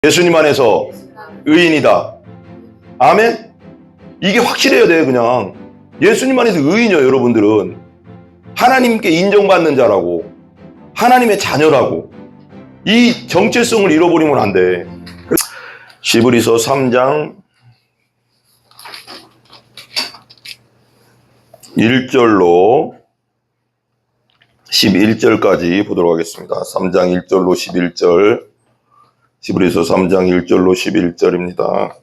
예수님 안에서 의인이다. 아멘? 이게 확실해야 돼요. 그냥 예수님 안에서 의인이요. 여러분들은 하나님께 인정받는 자라고, 하나님의 자녀라고. 이 정체성을 잃어버리면 안 돼. 히브리서 3장 1절로 11절까지 보도록 하겠습니다. 3장 1절로 11절, 히브리서 3장 1절로 11절입니다.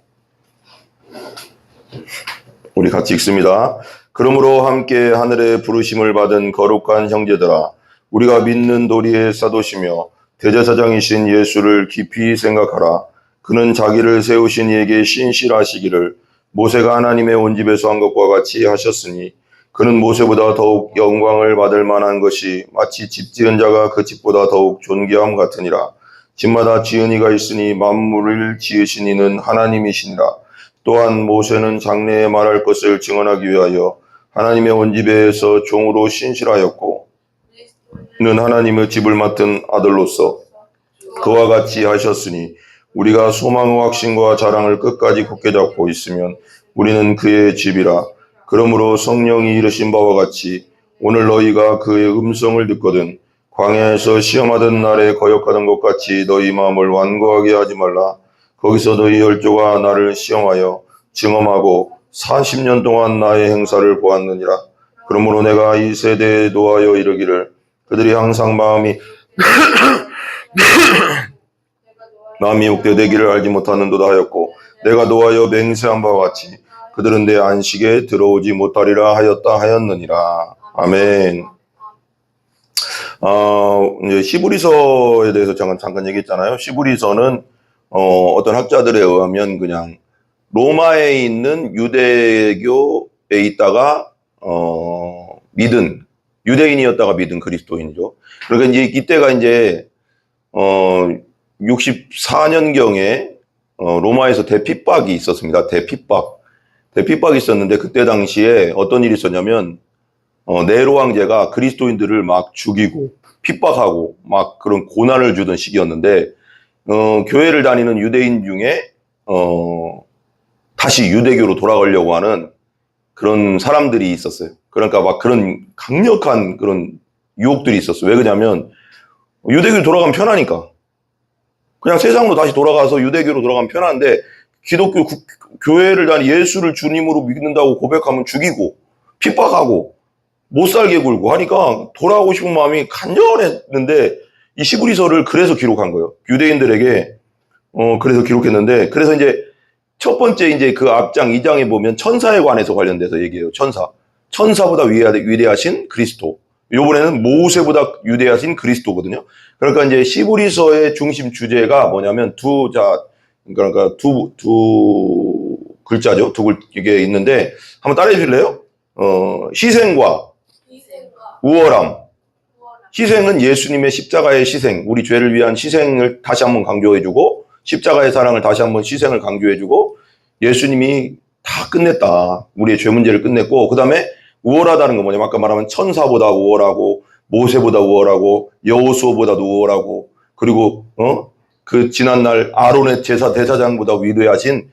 우리 같이 읽습니다. 그러므로 함께 하늘의 부르심을 받은 거룩한 형제들아, 우리가 믿는 도리의 사도시며 대제사장이신 예수를 깊이 생각하라. 그는 자기를 세우신 이에게 신실하시기를 모세가 하나님의 온 집에서 한 것과 같이 하셨으니, 그는 모세보다 더욱 영광을 받을 만한 것이 마치 집 지은 자가 그 집보다 더욱 존귀함 같으니라. 집마다 지은 이가 있으니 만물을 지으신 이는 하나님이시니라. 또한 모세는 장래에 말할 것을 증언하기 위하여 하나님의 온 집에서 종으로 신실하였고, 는 하나님의 집을 맡은 아들로서 그와 같이 하셨으니, 우리가 소망의 확신과 자랑을 끝까지 굳게 잡고 있으면 우리는 그의 집이라. 그러므로 성령이 이르신 바와 같이 오늘 너희가 그의 음성을 듣거든 광야에서 시험하던 날에 거역하던 것 같이 너희 마음을 완고하게 하지 말라. 거기서 너희 혈조가 나를 시험하여 증험하고 40년 동안 나의 행사를 보았느니라. 그러므로 내가 이 세대에 노하여 이르기를 그들이 항상 마음이 욕되되기를 알지 못하는도다 하였고, 내가 노하여 맹세한 바와 같이 그들은 내 안식에 들어오지 못하리라 하였느니라. 아멘. 이제 히브리서에 대해서 잠깐 얘기했잖아요. 히브리서는 어떤 학자들에 의하면 그냥 로마에 있는 유대교에 있다가 믿은, 유대인이었다가 믿은 그리스도인이죠. 그러니까 이제 이때가 이제 64년경에 로마에서 대핍박이 있었습니다. 대핍박이 있었는데, 그때 당시에 어떤 일이 있었냐면 네로 황제가 그리스도인들을 막 죽이고 핍박하고 막 그런 고난을 주던 시기였는데, 교회를 다니는 유대인 중에 다시 유대교로 돌아가려고 하는 그런 사람들이 있었어요. 그러니까 막 그런 강력한 그런 유혹들이 있었어요. 왜 그러냐면 유대교로 돌아가면 편하니까. 그냥 세상으로 다시 돌아가서 유대교로 돌아가면 편한데, 기독교 교회를 다니 예수를 주님으로 믿는다고 고백하면 죽이고 핍박하고 못 살게 굴고 하니까 돌아오고 싶은 마음이 간절했는데, 이 히브리서를 그래서 기록한 거예요. 유대인들에게 그래서 기록했는데, 그래서 이제 첫 번째 이제 그 앞장 2장에 보면 천사에 관해서 관련돼서 얘기해요. 천사보다 위대하신 그리스도. 요번에는 모세보다 위대하신 그리스도거든요. 그러니까 이제 히브리서의 중심 주제가 뭐냐면 두 글자죠. 이게 있는데 한번 따라해 주실래요? 희생과 우월함. 희생은 예수님의 십자가의 희생, 우리 죄를 위한 희생을 다시 한번 강조해주고, 십자가의 사랑을 다시 한번 희생을 강조해주고, 예수님이 다 끝냈다. 우리의 죄 문제를 끝냈고, 그 다음에 우월하다는 건 뭐냐면 아까 말하면 천사보다 우월하고, 모세보다 우월하고, 여호수아보다도 우월하고, 그리고 그 지난날 아론의 대사장보다 위대하신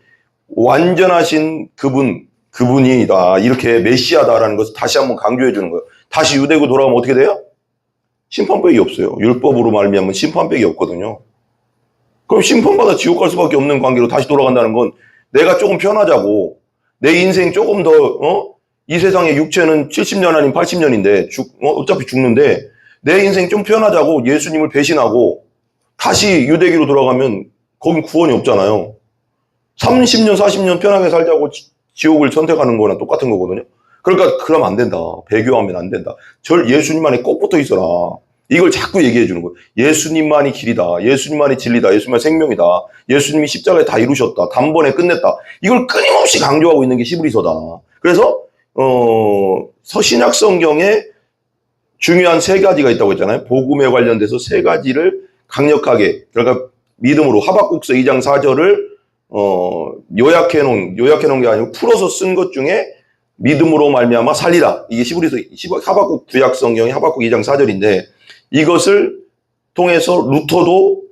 완전하신 그분이다. 이렇게 메시아다라는 것을 다시 한번 강조해 주는 거예요. 다시 유대교 돌아가면 어떻게 돼요? 심판백이 없어요. 율법으로 말미암은 심판백이 없거든요. 그럼 심판받아 지옥 갈 수밖에 없는 관계로 다시 돌아간다는 건, 내가 조금 편하자고, 내 인생 조금 더 이 세상의 육체는 70년 아닌 80년인데 어차피 죽는데, 내 인생 좀 편하자고 예수님을 배신하고 다시 유대교로 돌아가면 거긴 구원이 없잖아요. 30년 40년 편하게 살자고 지옥을 선택하는 거랑 똑같은 거거든요. 그러니까 그러면 안 된다. 배교하면 안 된다. 예수님 안에 꼭 붙어 있어라. 이걸 자꾸 얘기해 주는 거예요. 예수님만이 길이다. 예수님만이 진리다. 예수님만이 생명이다. 예수님이 십자가에 다 이루셨다. 단번에 끝냈다. 이걸 끊임없이 강조하고 있는 게 히브리서다. 그래서 서신약 성경에 중요한 세 가지가 있다고 했잖아요. 복음에 관련돼서 세 가지를 강력하게, 그러니까 믿음으로 하박국서 2장 4절을 요약해 놓은 게 아니고 풀어서 쓴 것 중에 믿음으로 말미암아 살리라. 이게 하박국 구약 성경의 하박국 2장 4절인데, 이것을 통해서 루터도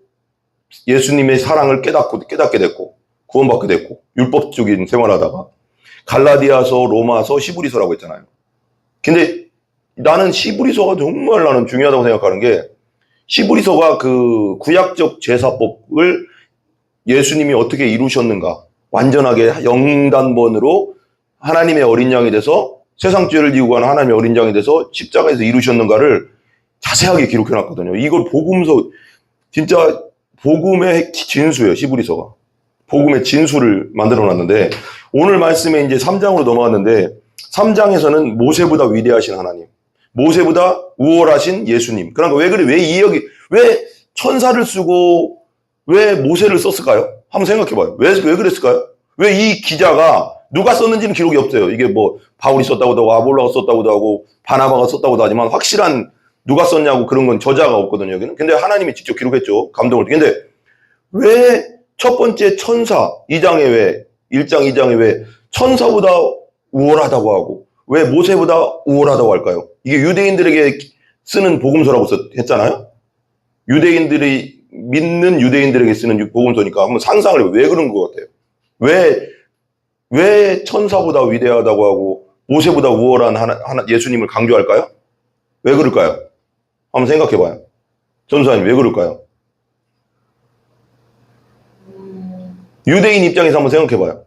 예수님의 사랑을 깨닫게 됐고 구원받게 됐고 율법적인 생활하다가 갈라디아서, 로마서, 히브리서라고 했잖아요. 근데 나는 히브리서가 정말 나는 중요하다고 생각하는 게 히브리서가 그 구약적 제사법을 예수님이 어떻게 이루셨는가 완전하게 영단번으로 하나님의 어린 양이 돼서 세상 죄를 지고 가는 하나님의 어린 양이 돼서 십자가에서 이루셨는가를 자세하게 기록해놨거든요. 이걸 복음서 진짜 복음의 진수예요. 히브리서가 복음의 진수를 만들어놨는데 오늘 말씀에 이제 3장으로 넘어왔는데 3장에서는 모세보다 위대하신 하나님, 모세보다 우월하신 예수님. 그러니까 왜 그래? 왜 천사를 쓰고 왜 모세를 썼을까요? 한번 생각해봐요. 왜 그랬을까요? 왜 이 기자가 누가 썼는지는 기록이 없어요. 이게 뭐 바울이 썼다고도 하고 아볼로가 썼다고도 하고 바나바가 썼다고도 하지만 확실한 누가 썼냐고 그런 건 저자가 없거든요. 여기는. 근데 하나님이 직접 기록했죠. 감동을. 근데 왜 첫 번째 천사 2장에 왜 1장 2장에 왜 천사보다 우월하다고 하고 왜 모세보다 우월하다고 할까요? 이게 유대인들에게 쓰는 복음서라고 했잖아요. 유대인들이 믿는 유대인들에게 쓰는 복음서니까 한번 상상을 해봐요. 왜 그런 것 같아요? 왜 천사보다 위대하다고 하고 모세보다 우월한 예수님을 강조할까요? 왜 그럴까요? 한번 생각해봐요. 전사님 왜 그럴까요? 유대인 입장에서 한번 생각해봐요.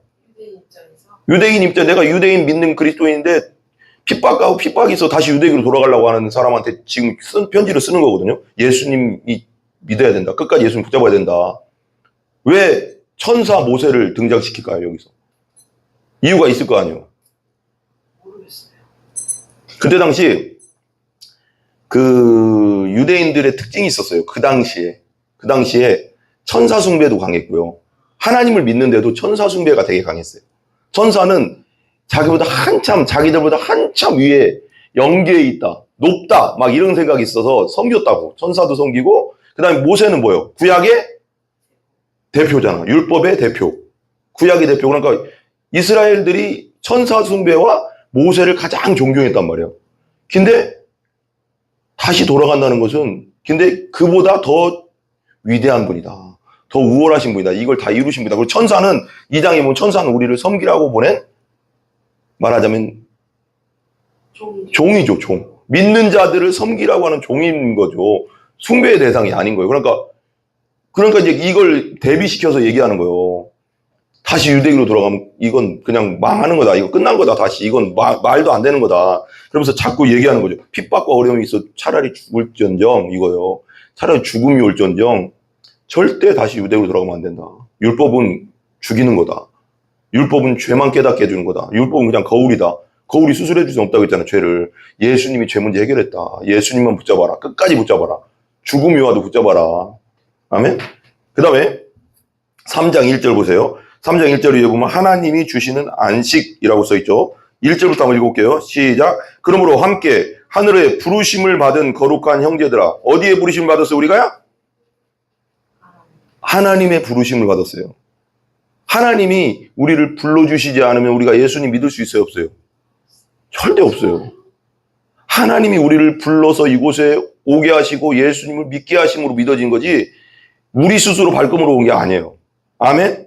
유대인 입장 내가 유대인 믿는 그리스도인인데 핍박이 있어 다시 유대인으로 돌아가려고 하는 사람한테 지금 편지를 쓰는 거거든요. 예수님이 믿어야 된다. 끝까지 예수님 붙잡아야 된다. 왜 천사 모세를 등장시킬까요? 여기서. 이유가 있을 거 아니에요. 모르겠어요. 그때 당시 그 유대인들의 특징이 있었어요. 그 당시에 천사 숭배도 강했고요. 하나님을 믿는데도 천사 숭배가 되게 강했어요. 천사는 자기들보다 한참 위에 영계에 있다, 높다, 막 이런 생각이 있어서 섬겼다고. 천사도 섬기고, 그 다음에 모세는 뭐예요? 구약의 대표잖아. 율법의 대표. 구약의 대표. 그러니까 이스라엘들이 천사 숭배와 모세를 가장 존경했단 말이에요. 근데 다시 돌아간다는 것은 근데 그보다 더 위대한 분이다. 더 우월하신 분이다. 이걸 다 이루신 분이다. 그리고 천사는 2장에 보면 천사는 우리를 섬기라고 보낸 말하자면 종이죠. 종. 믿는 자들을 섬기라고 하는 종인 거죠. 숭배의 대상이 아닌 거예요. 그러니까 이제 이걸 대비시켜서 얘기하는 거예요. 다시 유대인으로 돌아가면 이건 그냥 망하는 거다. 이거 끝난 거다. 다시 이건 말도 안 되는 거다. 그러면서 자꾸 얘기하는 거죠. 핍박과 어려움이 있어 차라리 죽을지언정 이거요. 차라리 죽음이 올지언정 절대 다시 유대인으로 돌아가면 안 된다. 율법은 죽이는 거다. 율법은 죄만 깨닫게 해주는 거다. 율법은 그냥 거울이다. 거울이 수술해 줄 수 없다고 했잖아요. 죄를. 예수님이 죄 문제 해결했다. 예수님만 붙잡아라. 끝까지 붙잡아라. 죽음이 와도 붙잡아라. 아멘. 그 다음에 3장 1절 보세요. 3장 1절을 읽어보면 하나님이 주시는 안식이라고 써있죠. 1절부터 한번 읽어볼게요. 시작. 그러므로 함께 하늘에 부르심을 받은 거룩한 형제들아. 어디에 부르심을 받았어요 우리가요? 하나님의 부르심을 받았어요. 하나님이 우리를 불러주시지 않으면 우리가 예수님 믿을 수 있어요 없어요? 절대 없어요. 하나님이 우리를 불러서 이곳에 오게 하시고 예수님을 믿게 하심으로 믿어진 거지 우리 스스로 발걸음으로 온 게 아니에요. 아멘?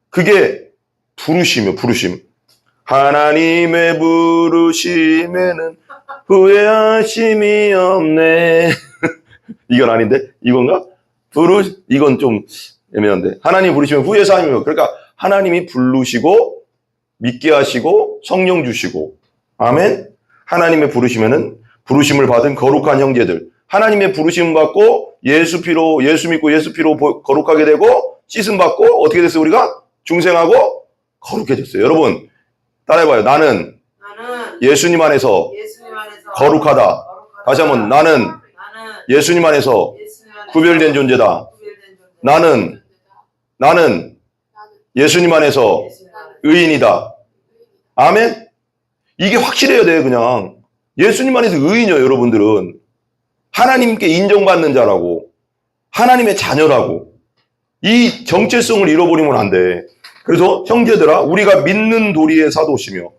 그게 부르심이에요. 부르심. 하나님의 부르심에는 후회하심이 없네. 이건 아닌데? 이건가? 이건 좀 애매한데. 하나님 부르시면 후회사함이에요. 그러니까 하나님이 부르시고 믿게 하시고 성령 주시고. 아멘? 하나님의 부르시면은 부르심을 받은 거룩한 형제들. 하나님의 부르심 받고 예수 믿고 예수 피로 거룩하게 되고 씻음 받고 어떻게 됐어요 우리가? 중생하고 거룩해졌어요. 여러분 따라해봐요. 나는 예수님 안에서 거룩하다. 다시 한번 나는 예수님 안에서 구별된 존재다. 나는 예수님 안에서 의인이다. 아멘? 이게 확실해야 돼요. 그냥 예수님 안에서 의인이에요. 여러분들은 하나님께 인정받는 자라고 하나님의 자녀라고 이 정체성을 잃어버리면 안 돼. 그래서 형제들아 우리가 믿는 도리의 사도시며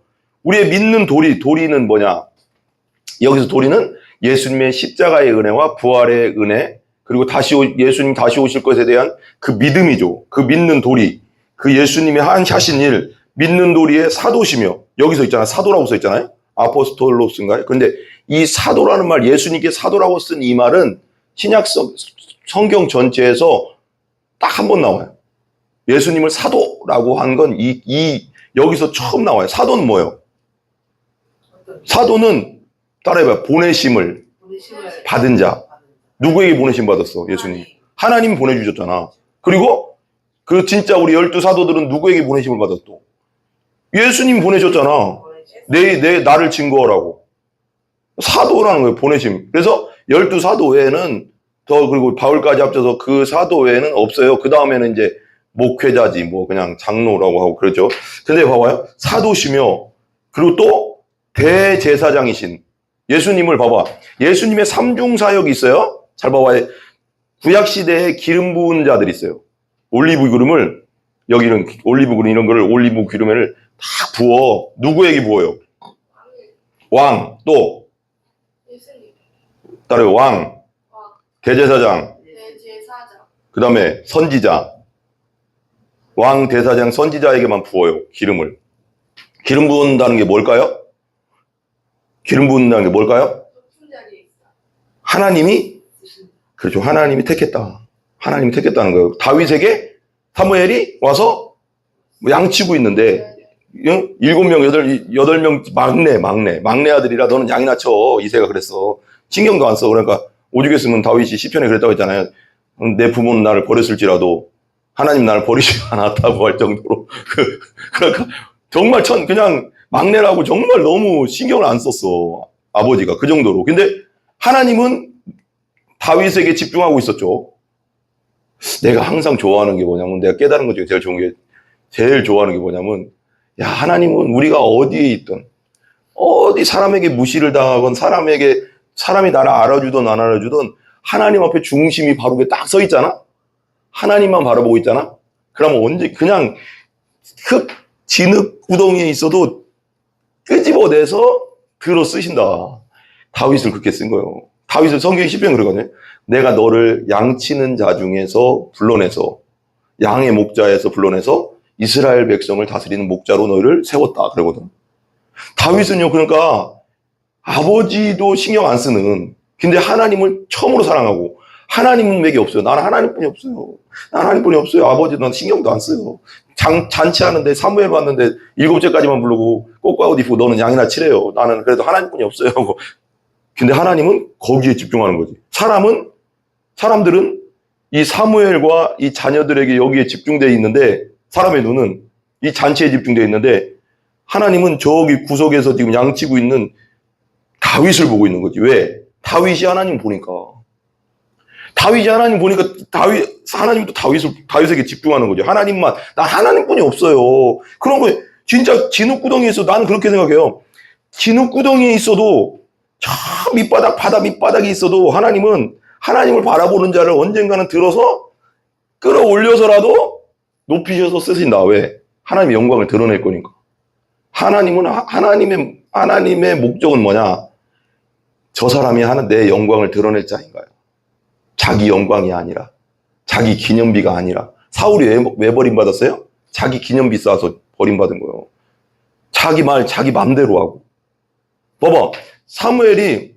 우리의 믿는 도리는 뭐냐? 여기서 도리는 예수님의 십자가의 은혜와 부활의 은혜 그리고 예수님 다시 오실 것에 대한 그 믿음이죠. 그 믿는 도리, 그 예수님이 하신 일, 믿는 도리의 사도시며, 여기서 있잖아요. 사도라고 써 있잖아요. 아포스톨로스인가요? 근데 이 사도라는 말, 예수님께 사도라고 쓴 이 말은 신약 성경 전체에서 딱 한 번 나와요. 예수님을 사도라고 한 건 여기서 처음 나와요. 사도는 뭐예요? 사도는 따라해봐요. 보내심을 받은 자. 누구에게 보내심 받았어? 예수님. 하나님 보내주셨잖아. 그리고 그 진짜 우리 12사도들은 누구에게 보내심을 받았어? 예수님 보내셨잖아. 나를 증거하라고. 사도라는 거예요. 보내심. 그래서 12사도 외에는 그리고 바울까지 합쳐서 그 사도 외에는 없어요. 그 다음에는 이제 목회자지, 뭐 그냥 장로라고 하고 그러죠. 근데 봐봐요. 사도시며, 그리고 또 대제사장이신 예수님을 봐봐. 예수님의 삼중사역이 있어요. 잘 봐봐요. 구약시대에 기름 부은 자들이 있어요. 올리브 기름을, 여기는 올리브 기름 이런 거를 올리브 기름을 다 부어. 누구에게 부어요? 왕, 또 따라요. 왕, 대제사장, 그 다음에 선지자. 왕, 대사장, 선지자에게만 부어요. 기름을. 기름 부은다는 게 뭘까요? 기름 부은다는 게 뭘까요? 하나님이, 그렇죠. 하나님이 택했다. 하나님이 택했다는 거예요. 다윗에게 사무엘이 와서 양치고 있는데 7명, 8명 막내 아들이라 너는 양이나 쳐. 이새가 그랬어. 신경도 안 써. 그러니까 오죽했으면 다윗이 시편에 그랬다고 했잖아요. 내 부모는 나를 버렸을지라도 하나님 나를 버리지 않았다고 할 정도로. 그러니까 정말 그냥 막내라고 정말 너무 신경을 안 썼어. 아버지가 그 정도로. 근데 하나님은 다윗에게 집중하고 있었죠. 내가 항상 좋아하는 게 뭐냐면, 내가 깨달은 것 중에 제일 좋아하는 게 뭐냐면, 야, 하나님은 우리가 어디에 있든, 어디 사람에게 무시를 당하건, 사람이 나를 알아주든 안 알아주든, 하나님 앞에 중심이 바르게 딱 서 있잖아? 하나님만 바라보고 있잖아? 그러면 그냥 진흙 구덩이에 있어도 끄집어내서 들어 쓰신다. 다윗을 그렇게 쓴 거예요. 다윗을 성경 10편 그러거든요. 내가 너를 양치는 자 중에서 불러내서, 양의 목자에서 불러내서 이스라엘 백성을 다스리는 목자로 너를 세웠다. 그러거든. 다윗은요, 그러니까 아버지도 신경 안 쓰는, 근데 하나님을 처음으로 사랑하고, 하나님은 내게 없어요. 나는 하나님뿐이 없어요. 나는 하나님뿐이 없어요. 아버지 난 신경도 안 써요. 잔치하는데 사무엘 봤는데 7째까지만 부르고 꽃과 옷 입고 너는 양이나 치래요. 나는 그래도 하나님뿐이 없어요. 근데 하나님은 거기에 집중하는 거지. 사람들은 이 사무엘과 이 자녀들에게 여기에 집중되어 있는데, 사람의 눈은 이 잔치에 집중되어 있는데, 하나님은 저기 구석에서 지금 양치고 있는 다윗을 보고 있는 거지. 왜? 다윗이 하나님 보니까. 하나님도 다윗에게 집중하는 거죠. 난 하나님뿐이 없어요. 그런 거, 진짜 진흙구덩이에서 나는 그렇게 생각해요. 진흙구덩이에 있어도, 저 바다 밑바닥에 있어도 하나님을 바라보는 자를 언젠가는 들어서 끌어올려서라도 높이셔서 쓰신다. 왜? 하나님의 영광을 드러낼 거니까. 하나님의 목적은 뭐냐? 저 사람이 내 영광을 드러낼 자인가요? 자기 영광이 아니라, 자기 기념비가 아니라. 사울이 왜 버림받았어요? 자기 기념비 쌓아서 버림받은 거예요. 자기 맘대로 하고. 봐봐. 사무엘이,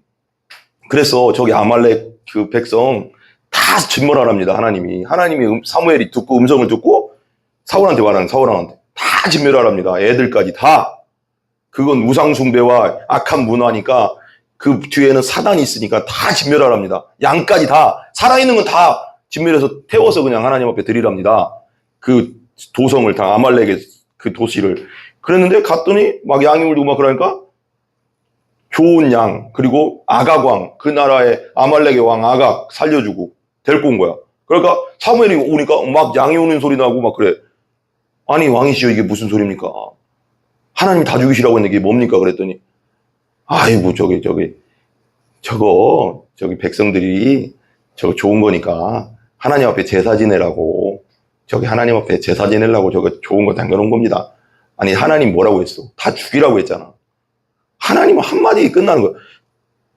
그래서 저기 아말렉 그 백성 다 진멸하랍니다. 하나님이 사무엘이 음성을 듣고 사울한테 말하는, 사울왕한테 다 진멸하랍니다. 애들까지 다. 그건 우상숭배와 악한 문화니까 그 뒤에는 사단이 있으니까 다 진멸하랍니다. 양까지 다, 살아있는 건 다 진멸해서 태워서 그냥 하나님 앞에 드리랍니다. 그 도성을 다, 아말렉의 그 도시를. 그랬는데 갔더니 막 양이 울고 막 그러니까 좋은 양, 그리고 아각왕, 그 나라의 아말렉의 왕 아각 살려주고 데리고 온 거야. 그러니까 사무엘이 오니까 막 양이 우는 소리 나고 막 그래. 아니 왕이시여, 이게 무슨 소리입니까? 하나님이 다 죽이시라고 했는데 이게 뭡니까? 그랬더니 아이고 저기 백성들이 저거 좋은 거니까 하나님 앞에 제사 지내라고, 하나님 앞에 제사 지내려고 저거 좋은 거 당겨놓은 겁니다. 아니 하나님 뭐라고 했어? 다 죽이라고 했잖아. 하나님은 한마디에 끝나는 거야.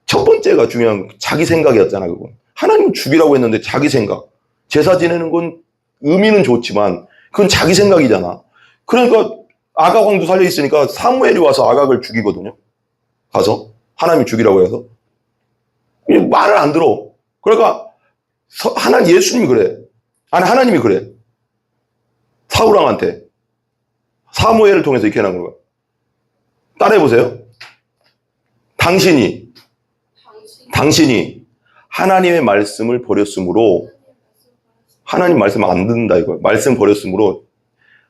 첫 번째가 중요한 자기 생각이었잖아. 그건 하나님은 죽이라고 했는데 자기 생각. 제사 지내는 건 의미는 좋지만 그건 자기 생각이잖아. 그러니까 아각왕도 살려있으니까 사무엘이 와서 아각을 죽이거든요. 가서 하나님이 죽이라고 해서 말을 안 들어. 그러니까 예수님이 그래. 아니 하나님이 그래. 사울왕한테 사무엘을 통해서 이렇게 해놓은 거야. 따라해보세요. 당신이 하나님의 말씀을 버렸으므로, 하나님 말씀 안 듣는다 이거야. 말씀 버렸으므로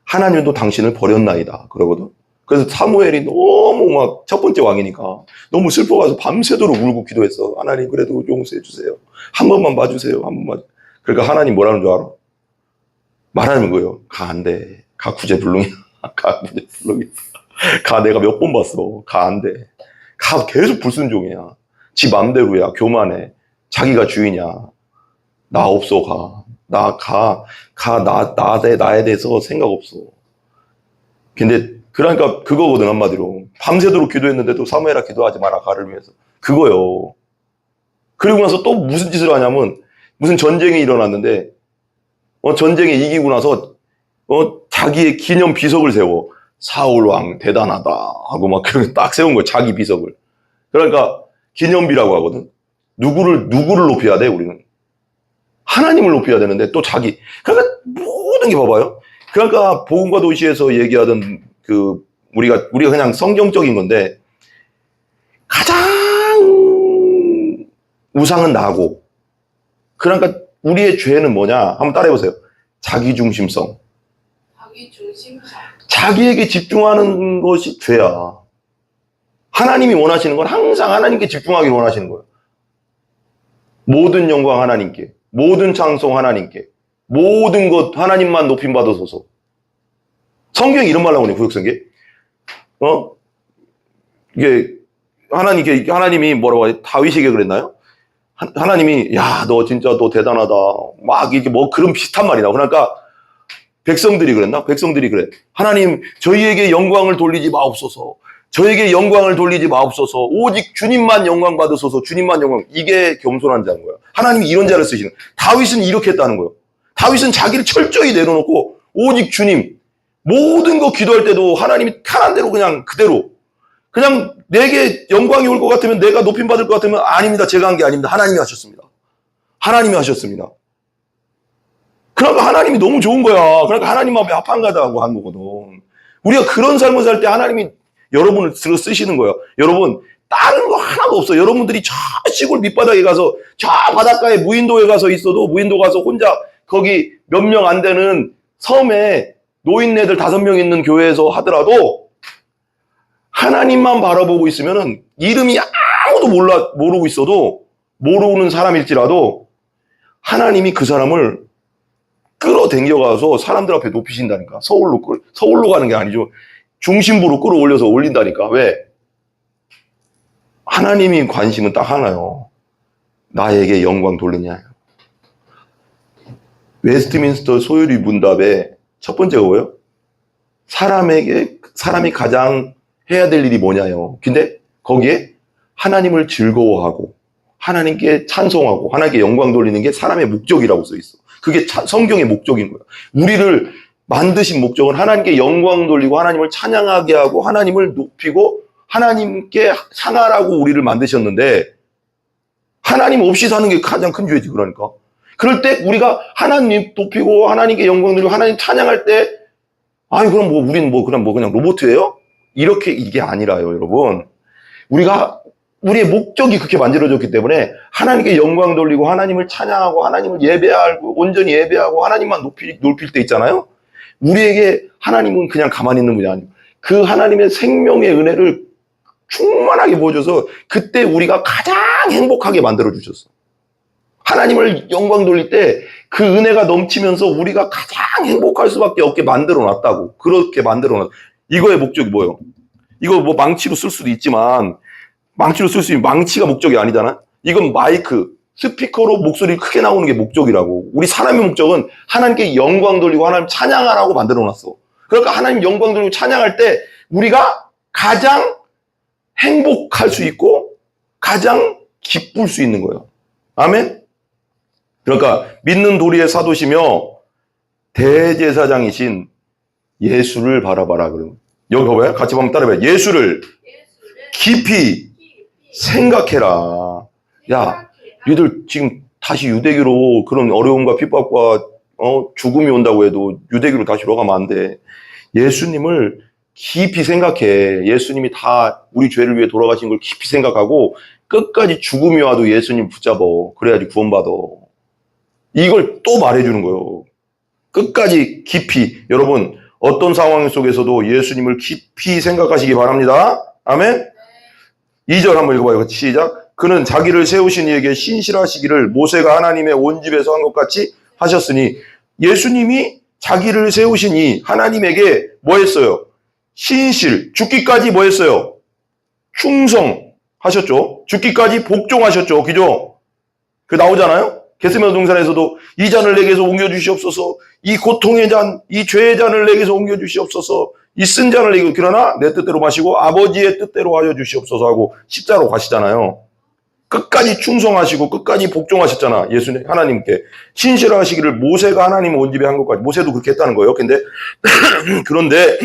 하나님도 당신을 버렸나이다 그러거든. 그래서 사무엘이 너무 막 첫 번째 왕이니까 너무 슬퍼가서 밤새도록 울고 기도했어. 하나님 그래도 용서해 주세요. 한 번만 봐주세요. 한 번만. 그러니까 하나님 뭐라는 줄 알아? 말하는 거예요. 가 안 돼. 가 구제불능이야. 가 구제불능이야. 가 내가 몇 번 봤어. 가 안 돼. 가 계속 불순종이야. 지 맘대로야. 교만해. 자기가 주인이야. 나 없어 가. 나에 대해서 생각 없어. 근데 그러니까 그거거든 한마디로. 밤새도록 기도했는데도 사무엘아 기도하지 마라 가를 위해서. 그거요. 그리고 나서 또 무슨 짓을 하냐면 무슨 전쟁이 일어났는데 전쟁에 이기고 나서 자기의 기념 비석을 세워. 사울왕 대단하다 하고 막 그렇게 딱 세운 거야. 자기 비석을. 그러니까 기념비라고 하거든. 누구를 높여야 돼 우리는? 하나님을 높여야 되는데 또 자기. 그러니까 모든 게 봐봐요. 그러니까 복음과 도시에서 얘기하던 우리가 그냥 성경적인 건데 가장 우상은 나고. 그러니까 우리의 죄는 뭐냐? 한번 따라해보세요. 자기중심성. 자기에게 집중하는 것이 죄야. 하나님이 원하시는 건 항상 하나님께 집중하기를 원하시는 거예요. 모든 영광 하나님께, 모든 찬송 하나님께, 모든 것 하나님만 높임 받으소서. 성경에 이런 말 나오네, 구역성경에. 이게 하나님이 뭐라고 하지? 다윗에게 그랬나요? 하나님이 야, 너 진짜 너 대단하다. 막 이게 뭐 그런 비슷한 말이 나와. 그러니까 백성들이 그랬나? 백성들이 그래. 하나님, 저희에게 영광을 돌리지 마옵소서. 저에게 영광을 돌리지 마옵소서. 오직 주님만 영광 받으소서. 주님만 영광. 이게 겸손한 자인 거야. 하나님이 이런 자를 쓰시는 거야. 다윗은 이렇게 했다는 거예요. 다윗은 자기를 철저히 내려놓고 오직 주님. 모든 거 기도할 때도 하나님이 편한 대로 그냥 그대로. 그냥 내게 영광이 올 것 같으면 내가 높임 받을 것 같으면 아닙니다. 제가 한 게 아닙니다. 하나님이 하셨습니다. 하나님이 하셨습니다. 그러니까 하나님이 너무 좋은 거야. 그러니까 하나님 앞에 합한가다고 한 거거든. 우리가 그런 삶을 살 때 하나님이 여러분을 쓰시는 거예요. 여러분, 다른 거 하나도 없어. 여러분들이 저 시골 밑바닥에 가서, 저 바닷가에 무인도에 가서 있어도, 무인도 가서 혼자 거기 몇 명 안 되는 섬에 노인네들 5명 있는 교회에서 하더라도, 하나님만 바라보고 있으면은, 이름이 아무도 모르고 있어도, 모르는 사람일지라도, 하나님이 그 사람을 끌어당겨가서 사람들 앞에 높이신다니까. 서울로 가는 게 아니죠. 중심부로 끌어올려서 올린다니까. 왜? 하나님이 관심은 딱 하나요. 나에게 영광 돌리냐. 웨스트민스터 소유리 문답의 첫 번째가 뭐예요? 사람이 가장 해야 될 일이 뭐냐요. 근데 거기에 하나님을 즐거워하고 하나님께 찬송하고 하나님께 영광 돌리는 게 사람의 목적이라고 써 있어. 그게 성경의 목적인 거야. 우리를 만드신 목적은 하나님께 영광 돌리고 하나님을 찬양하게 하고 하나님을 높이고 하나님께 상하라고 우리를 만드셨는데 하나님 없이 사는 게 가장 큰 죄지. 그러니까 그럴 때 우리가 하나님 높이고 하나님께 영광 돌리고 하나님 찬양할 때 아니 그럼 뭐 우리는 그냥 로봇이에요? 이렇게 이게 아니라요, 여러분. 우리의 목적이 그렇게 만들어졌기 때문에 하나님께 영광 돌리고 하나님을 찬양하고 하나님을 예배하고 온전히 예배하고 하나님만 높일 때 있잖아요. 우리에게 하나님은 그냥 가만히 있는 분이 아니고 그 하나님의 생명의 은혜를 충만하게 보여줘서 그때 우리가 가장 행복하게 만들어주셨어. 하나님을 영광 돌릴 때 그 은혜가 넘치면서 우리가 가장 행복할 수밖에 없게 만들어놨다고. 그렇게 만들어놨. 이거의 목적이 뭐예요? 이거 뭐 망치로 쓸 수도 있지만 망치로 쓸 수 있는 망치가 목적이 아니잖아. 이건 마이크, 스피커로 목소리 크게 나오는 게 목적이라고. 우리 사람의 목적은 하나님께 영광 돌리고 하나님 찬양하라고 만들어놨어. 그러니까 하나님 영광 돌리고 찬양할 때 우리가 가장 행복할 수 있고 가장 기쁠 수 있는 거예요. 아멘? 그러니까 믿는 도리의 사도시며 대제사장이신 예수를 바라봐라. 그러면 여기 봐봐요. 같이 한번 따라해봐요. 예수를 깊이 생각해라. 야, 얘들 지금 다시 유대교로 그런 어려움과 핍박과 죽음이 온다고 해도 유대교로 다시 돌아가면 안 돼. 예수님을 깊이 생각해. 예수님이 다 우리 죄를 위해 돌아가신 걸 깊이 생각하고 끝까지 죽음이 와도 예수님 붙잡어. 그래야지 구원받아. 이걸 또 말해주는 거예요. 끝까지 깊이. 여러분, 어떤 상황 속에서도 예수님을 깊이 생각하시기 바랍니다. 아멘? 2절 한번 읽어봐요. 같이 시작. 그는 자기를 세우신 이에게 신실하시기를 모세가 하나님의 온 집에서 한 것 같이 하셨으니, 예수님이 자기를 세우신 이 하나님에게 뭐 했어요? 신실, 죽기까지 뭐 했어요? 충성하셨죠. 죽기까지 복종하셨죠. 그죠? 그 나오잖아요. 겟세마네 동산에서도 이 잔을 내게서 옮겨주시옵소서, 이 고통의 잔, 이 죄의 잔을 내게서 옮겨주시옵소서, 이 쓴 잔을 내게, 그러나 내 뜻대로 마시고 아버지의 뜻대로 하여 주시옵소서 하고 십자로 가시잖아요. 끝까지 충성하시고 끝까지 복종하셨잖아. 예수님 하나님께 신실하시기를 모세가 하나님 온 집에 한 것까지. 모세도 그렇게 했다는 거예요. 근데 그런데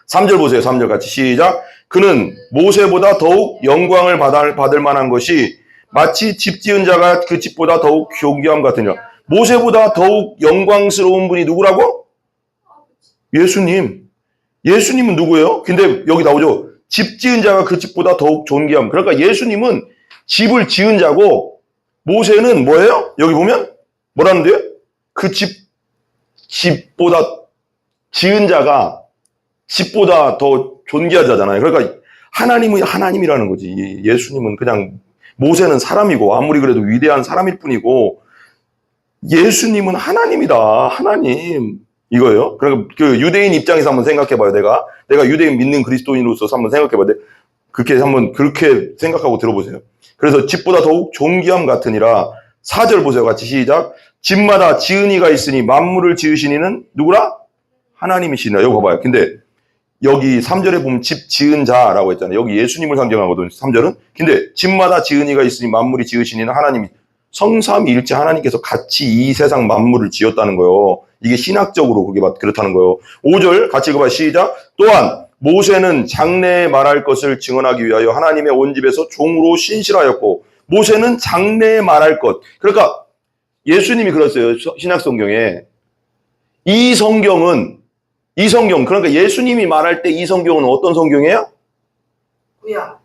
3절 보세요. 3절 같이 시작. 그는 모세보다 더욱 영광을 받을 만한 것이 마치 집 지은 자가 그 집보다 더욱 존귀함 같으니라. 모세보다 더욱 영광스러운 분이 누구라고? 예수님. 예수님은 누구예요? 근데 여기 나오죠. 집 지은 자가 그 집보다 더욱 존귀함. 그러니까 예수님은 집을 지은 자고, 모세는 뭐예요? 여기 보면 뭐라는데요? 그 집보다 지은 자가 집보다 더 존귀한 자잖아요. 그러니까 하나님은 하나님이라는 거지. 예수님은 그냥, 모세는 사람이고 아무리 그래도 위대한 사람일 뿐이고 예수님은 하나님이다. 하나님. 이거예요. 그러니까 그 유대인 입장에서 한번 생각해봐요. 내가 유대인 믿는 그리스도인으로서 한번 생각해봐요. 그렇게 생각하고 들어보세요. 그래서 집보다 더욱 존귀함 같으니라. 4절 보세요. 같이 시작. 집마다 지은 이가 있으니 만물을 지으신 이는 누구라? 하나님이시니라. 여기 봐봐요. 근데 여기 3절에 보면 집 지은 자라고 했잖아요. 여기 예수님을 상징하거든요. 3절은. 근데 집마다 지은 이가 있으니 만물이 지으신 이는 하나님이, 성삼위일체 하나님께서 같이 이 세상 만물을 지었다는 거예요. 이게 신학적으로 그게 그렇다는 거예요. 5절 같이 읽어봐요. 시작. 또한 모세는 장래에 말할 것을 증언하기 위하여 하나님의 온 집에서 종으로 신실하였고, 모세는 장래에 말할 것. 그러니까 예수님이 그랬어요. 신약성경에. 이 성경, 그러니까 예수님이 말할 때 이 성경은 어떤 성경이에요?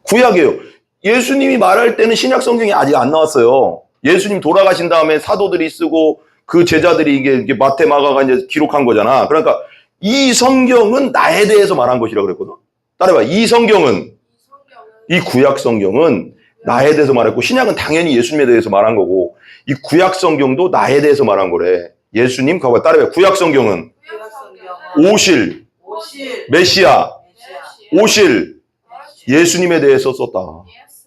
구약이에요. 예수님이 말할 때는 신약성경이 아직 안 나왔어요. 예수님 돌아가신 다음에 사도들이 쓰고 그 제자들이 이게 마태, 마가가 이제 기록한 거잖아. 그러니까 이 성경은 나에 대해서 말한 것이라고 그랬거든. 따라해봐. 이 성경은, 이 구약 성경은 나에 대해서 말했고, 신약은 당연히 예수님에 대해서 말한 거고, 이 구약 성경도 나에 대해서 말한 거래. 예수님, 가봐. 따라해봐. 구약 성경은 오실, 메시아, 오실 예수님에 대해서 썼다.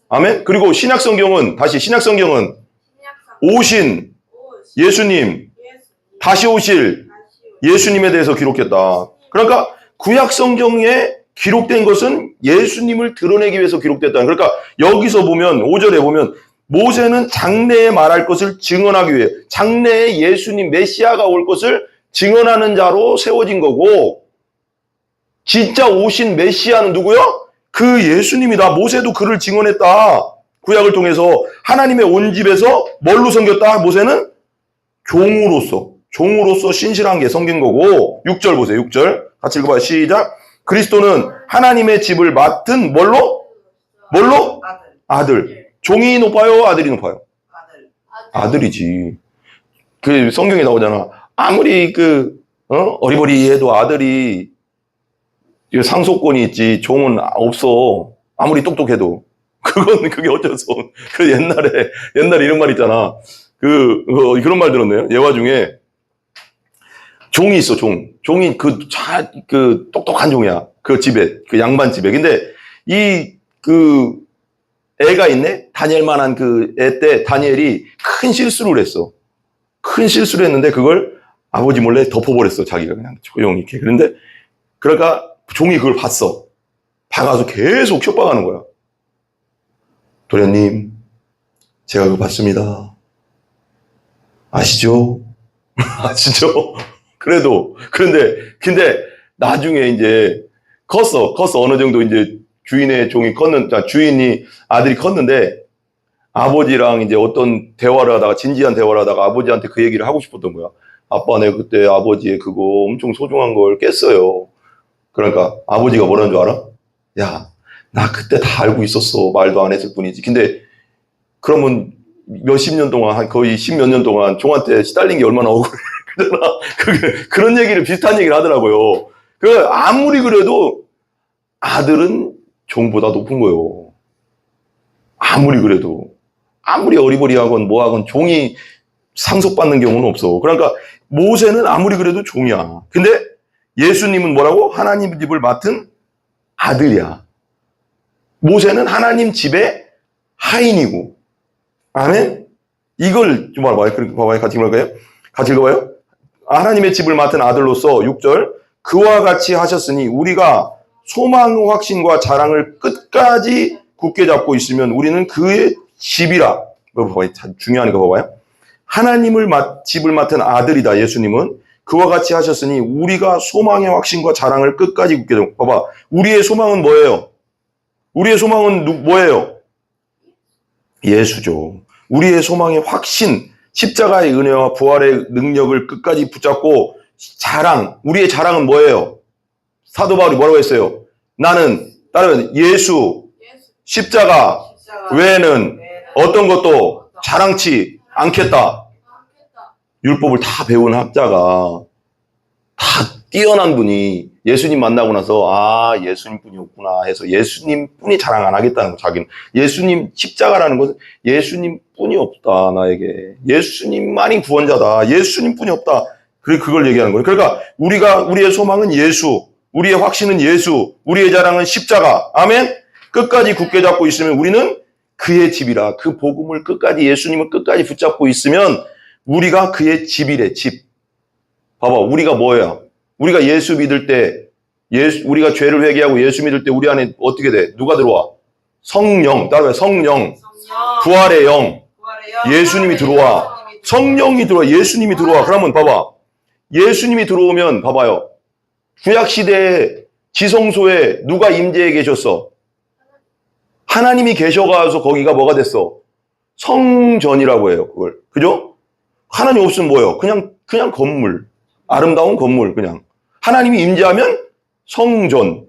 아멘? 그리고 신약 성경은, 다시 신약 성경은 오신 예수님, 다시 오실 예수님에 대해서 기록했다. 그러니까 구약 성경에 기록된 것은 예수님을 드러내기 위해서 기록됐다. 그러니까 여기서 보면 5절에 보면 모세는 장래에 말할 것을 증언하기 위해, 장래에 예수님 메시아가 올 것을 증언하는 자로 세워진 거고, 진짜 오신 메시아는 누구요? 그 예수님이다. 모세도 그를 증언했다. 구약을 통해서 하나님의 온 집에서 뭘로 섬겼다? 모세는 종으로서 신실한 게 섬긴 거고. 6절 보세요. 6절 같이 읽어봐요. 시작. 그리스도는 하나님의 집을 맡은 뭘로? 아들. 종이 높아요? 아들이 높아요? 아들이지. 그 성경에 나오잖아. 아무리 어리버리해도 아들이 상속권이 있지, 종은 없어. 아무리 똑똑해도. 그게 어쩔 수 없어. 그 옛날에 이런 말 있잖아. 그런 말 들었네요. 예화 중에. 종이 있어, 종이 똑똑한 종이야. 그 집에, 그 양반 집에. 근데 애가 있네? 다니엘만한 그 애 때 다니엘이 큰 실수를 했어. 큰 실수를 했는데 그걸 아버지 몰래 덮어버렸어. 자기가 그냥 조용히 이렇게. 그러니까 종이 그걸 봤어. 봐가서 계속 협박하는 거야. 도련님, 제가 그거 봤습니다. 아시죠? 아시죠? 근데 나중에 이제 컸어. 어느 정도 이제 주인의 종이 주인이 아들이 컸는데 아버지랑 이제 어떤 대화를 하다가, 진지한 대화를 하다가 아버지한테 그 얘기를 하고 싶었던 거야. 아빠, 내가 그때 아버지의 그거 엄청 소중한 걸 깼어요. 그러니까 아버지가 뭐라는 줄 알아? 야, 나 그때 다 알고 있었어. 말도 안 했을 뿐이지. 근데 그러면 몇십 년 동안, 한 거의 십몇 년 동안 종한테 시달린 게 얼마나 억울해. 그런 얘기를, 비슷한 얘기를 하더라고요. 아무리 그래도 아들은 종보다 높은 거예요. 아무리 그래도. 아무리 어리버리하건 뭐하건 종이 상속받는 경우는 없어. 그러니까 모세는 아무리 그래도 종이야. 근데 예수님은 뭐라고? 하나님 집을 맡은 아들이야. 모세는 하나님 집의 하인이고. 아멘? 이걸 좀 봐봐요. 같이 읽어볼까요? 같이 읽어봐요. 하나님의 집을 맡은 아들로서 6절, 그와 같이 하셨으니 우리가 소망, 확신과 자랑을 끝까지 굳게 잡고 있으면 우리는 그의 집이라. 봐봐요. 중요한 거 봐봐요. 집을 맡은 아들이다. 예수님은 그와 같이 하셨으니 우리가 소망의 확신과 자랑을 끝까지 굳게 잡고. 봐봐. 우리의 소망은 뭐예요? 우리의 소망은 뭐예요? 예수죠. 우리의 소망의 확신, 십자가의 은혜와 부활의 능력을 끝까지 붙잡고 우리의 자랑은 뭐예요? 사도 바울이 뭐라고 했어요? 나는 따르면 예수, 십자가 외에는 어떤 것도 자랑치 않겠다. 율법을 다 배운 학자가, 다 뛰어난 분이 예수님 만나고 나서 예수님 뿐이 없구나 해서 예수님 뿐이 자랑 안 하겠다는 거. 자기는 예수님 십자가라는 것은 예수님 뿐이 없다. 나에게 예수님만이 구원자다. 예수님 뿐이 없다. 그걸 얘기하는 거예요. 그러니까 우리의 소망은 예수, 우리의 확신은 예수, 우리의 자랑은 십자가. 아멘. 끝까지 굳게 잡고 있으면 우리는 그의 집이라. 그 복음을 끝까지, 예수님을 끝까지 붙잡고 있으면 우리가 그의 집이래. 집. 봐봐. 우리가 뭐예요? 우리가 예수 믿을 때, 우리가 죄를 회개하고 예수 믿을 때 우리 안에 어떻게 돼? 누가 들어와? 성령. 따라해. 성령. 부활의 영. 예수님이 들어와. 성령이 들어와. 예수님이 들어와. 그러면 봐봐. 예수님이 들어오면 봐봐요. 구약시대에 지성소에 누가 임재해 계셨어? 하나님이 계셔가서 거기가 뭐가 됐어? 성전이라고 해요. 그걸. 그죠? 하나님 없으면 뭐예요? 그냥 건물. 아름다운 건물, 그냥. 하나님이 임재하면 성전.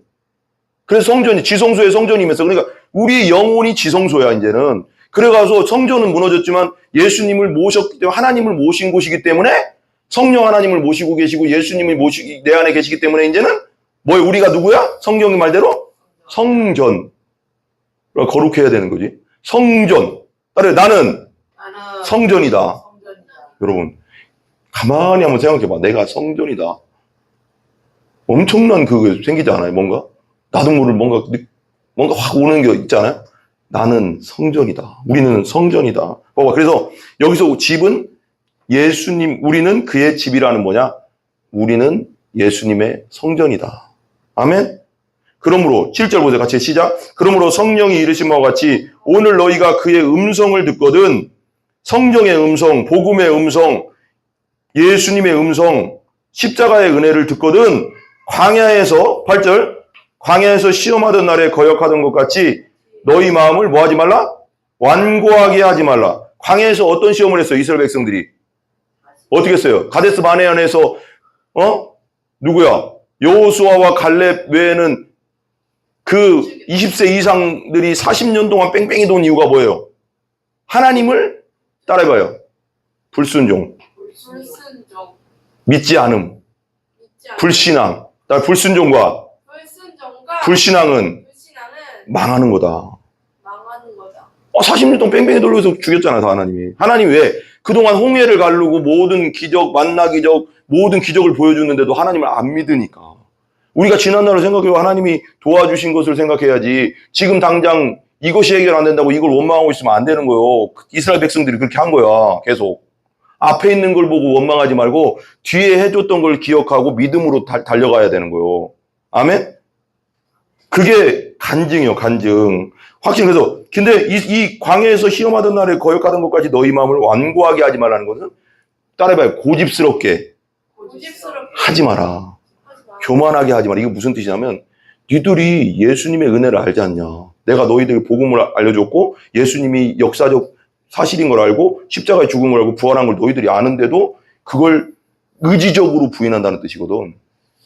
그래서 성전이, 지성소의 성전이면서, 그러니까 우리 영혼이 지성소야, 이제는. 그래가서 성전은 무너졌지만 예수님을 모셨기 때문에, 하나님을 모신 곳이기 때문에 성령 하나님을 모시고 계시고 예수님을 내 안에 계시기 때문에 이제는 뭐예요? 우리가 누구야? 성경의 말대로 성전. 거룩해야 되는 거지. 성전. 나는 성전이다. 여러분, 가만히 한번 생각해봐. 내가 성전이다. 엄청난 그게 생기지 않아요? 뭔가? 나도 모를 뭔가 확 오는 게 있잖아요? 나는 성전이다. 우리는 성전이다. 봐봐. 그래서 여기서 집은 예수님, 우리는 그의 집이라는 뭐냐? 우리는 예수님의 성전이다. 아멘? 그러므로 7절 보세요. 같이 시작. 그러므로 성령이 이르신 바와 같이 오늘 너희가 그의 음성을 듣거든, 성령의 음성, 복음의 음성, 예수님의 음성, 십자가의 은혜를 듣거든 광야에서 8절 광야에서 시험하던 날에 거역하던 것 같이 너희 마음을 뭐 하지 말라? 완고하게 하지 말라. 광야에서 어떤 시험을 했어요? 이스라엘 백성들이 어떻게 했어요? 가데스 바네안에서 누구야? 여호수아와 갈렙 외에는 그 20세 이상들이 40년 동안 뺑뺑이 돈 이유가 뭐예요? 하나님을 따라해봐요. 불순종. 믿지 않음. 불신앙. 불순종과 불신앙은 망하는 거다. 40년 동안 뺑뺑이 돌려서 죽였잖아요, 다 하나님이. 하나님 왜? 그동안 홍해를 가르고 모든 기적, 만나 기적, 모든 기적을 보여주는데도 하나님을 안 믿으니까. 우리가 지난날을 생각해요. 하나님이 도와주신 것을 생각해야지. 지금 당장 이것이 해결 안 된다고 이걸 원망하고 있으면 안 되는 거예요. 이스라엘 백성들이 그렇게 한 거야. 계속. 앞에 있는 걸 보고 원망하지 말고 뒤에 해줬던 걸 기억하고 믿음으로 달려가야 되는 거예요. 아멘? 그게 간증이요, 간증. 확신. 그래서 근데 이 광야에서 시험하던 날에 거역하던 것까지 너희 마음을 완고하게 하지 말라는 것은 따라해봐요. 고집스럽게 고집스럽게 하지 마라. 하지 마. 교만하게 하지 마라. 이게 무슨 뜻이냐면 니들이 예수님의 은혜를 알지 않냐. 내가 너희들에게 복음을 알려줬고 예수님이 역사적 사실인 걸 알고 십자가에 죽은 걸 알고 부활한 걸 너희들이 아는데도 그걸 의지적으로 부인한다는 뜻이거든.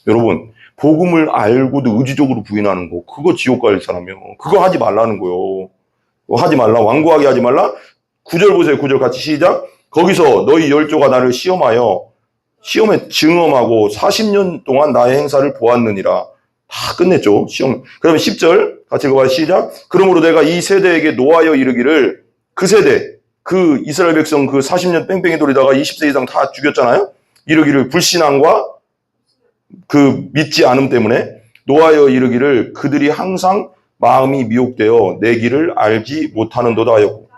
여러분, 복음을 알고도 의지적으로 부인하는 거, 그거 지옥 갈 사람이요. 그거 하지 말라는 거요. 하지 말라. 완고하게 하지 말라. 9절 보세요. 9절 같이 시작. 거기서 너희 열조가 나를 시험하여 시험에 증험하고 40년 동안 나의 행사를 보았느니라. 다 끝냈죠. 시험. 그러면 10절 같이 읽어봐요. 시작. 그러므로 내가 이 세대에게 노하여 이르기를, 그 세대, 그 이스라엘 백성 그 40년 뺑뺑이 돌리다가 20세 이상 다 죽였잖아요. 이르기를 불신앙과 그 믿지 않음 때문에 노하여 이르기를 그들이 항상 마음이 미혹되어 내 길을 알지 못하는도다 하였고.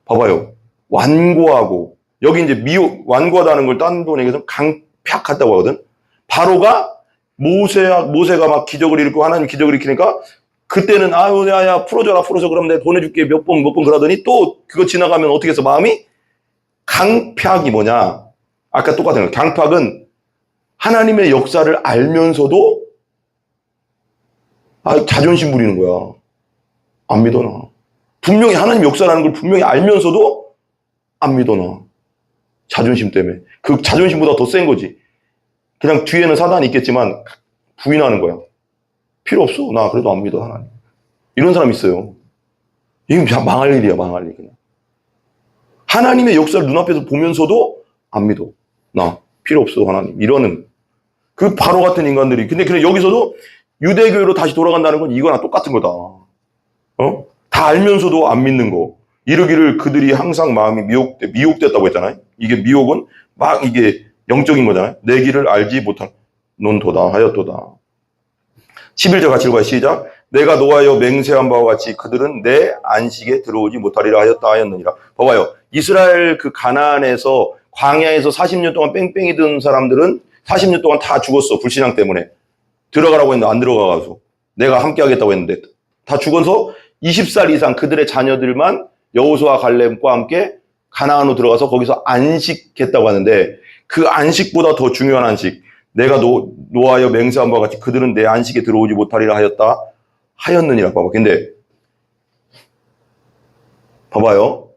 봐봐요. 완고하고, 여기 이제 완고하다는 걸 딴 돈 얘기해서 강팍하다고 하거든. 바로가 모세가 막 기적을 일으키고 하나님 기적을 일으키니까 그때는 아유 야야 풀어줘라 그럼 내가 보내줄게 몇 번 그러더니 또 그거 지나가면 어떻게 해서 마음이 강팍이 뭐냐. 아까 똑같은 거예요. 강팍은 하나님의 역사를 알면서도 자존심 부리는 거야. 안 믿어 나. 분명히 하나님 역사라는 걸 분명히 알면서도 안 믿어 나. 자존심 때문에. 그 자존심보다 더 센 거지. 그냥 뒤에는 사단이 있겠지만 부인하는 거야. 필요 없어. 나 그래도 안 믿어 하나님. 이런 사람 있어요. 이건 망할 일이야. 망할 일. 그냥. 하나님의 역사를 눈앞에서 보면서도 안 믿어. 나 필요 없어 하나님. 이러는 그 바로 같은 인간들이. 근데 여기서도 유대교로 다시 돌아간다는 건 이거랑 똑같은 거다. 다 알면서도 안 믿는 거. 이러기를 그들이 항상 마음이 미혹됐다고 했잖아요. 이게 미혹은 막 이게 영적인 거잖아요. 내 길을 알지 못한 논도다 하였도다. 11절 같이 읽어요. 시작. 내가 노하여 맹세한 바와 같이 그들은 내 안식에 들어오지 못하리라 하였느니라. 봐봐요. 이스라엘 그 가나안에서 광야에서 40년 동안 뺑뺑이 든 사람들은 40년 동안 다 죽었어. 불신앙 때문에. 들어가라고 했는데 안 들어가서. 내가 함께 하겠다고 했는데 다 죽어서 20살 이상 그들의 자녀들만 여호수아 갈렙과 함께 가나안으로 들어가서 거기서 안식했다고 하는데 그 안식보다 더 중요한 안식. 내가 노하여 맹세한 바와 같이 그들은 내 안식에 들어오지 못하리라 하였느니라. 봐봐. 근데 봐봐요.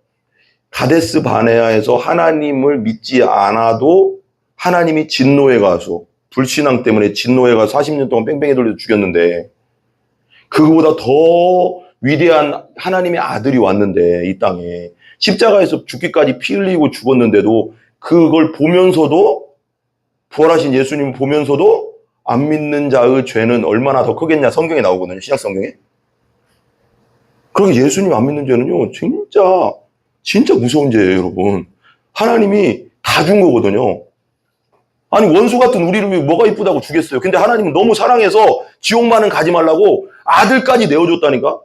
가데스 바네아에서 하나님을 믿지 않아도 하나님이 진노에 가서 불신앙 때문에 진노에 가서 40년 동안 뺑뺑이 돌려서 죽였는데 그거보다 더 위대한 하나님의 아들이 왔는데 이 땅에 십자가에서 죽기까지 피 흘리고 죽었는데도 그걸 보면서도 부활하신 예수님을 보면서도 안 믿는 자의 죄는 얼마나 더 크겠냐 성경에 나오거든요. 신약 성경에. 그러니까 예수님 안 믿는 죄는요. 진짜 무서운 죄예요. 여러분. 하나님이 다 준 거거든요. 아니 원수 같은 우리를 위해 뭐가 이쁘다고 주겠어요. 근데 하나님은 너무 사랑해서 지옥만은 가지 말라고 아들까지 내어줬다니까.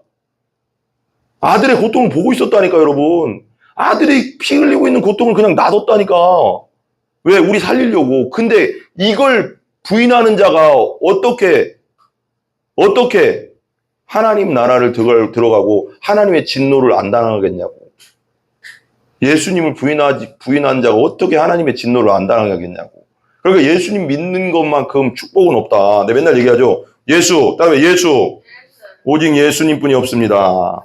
아들의 고통을 보고 있었다니까 여러분. 아들이 피 흘리고 있는 고통을 그냥 놔뒀다니까. 왜? 우리 살리려고. 근데 이걸 부인하는 자가 어떻게 하나님 나라를 들어가고 하나님의 진노를 안 당하겠냐고. 예수님을 부인한 자가 어떻게 하나님의 진노를 안 당하겠냐고. 그러니까 예수님 믿는 것만큼 축복은 없다. 내가 맨날 얘기하죠. 예수, 다음에 예수. 오직 예수님뿐이 없습니다.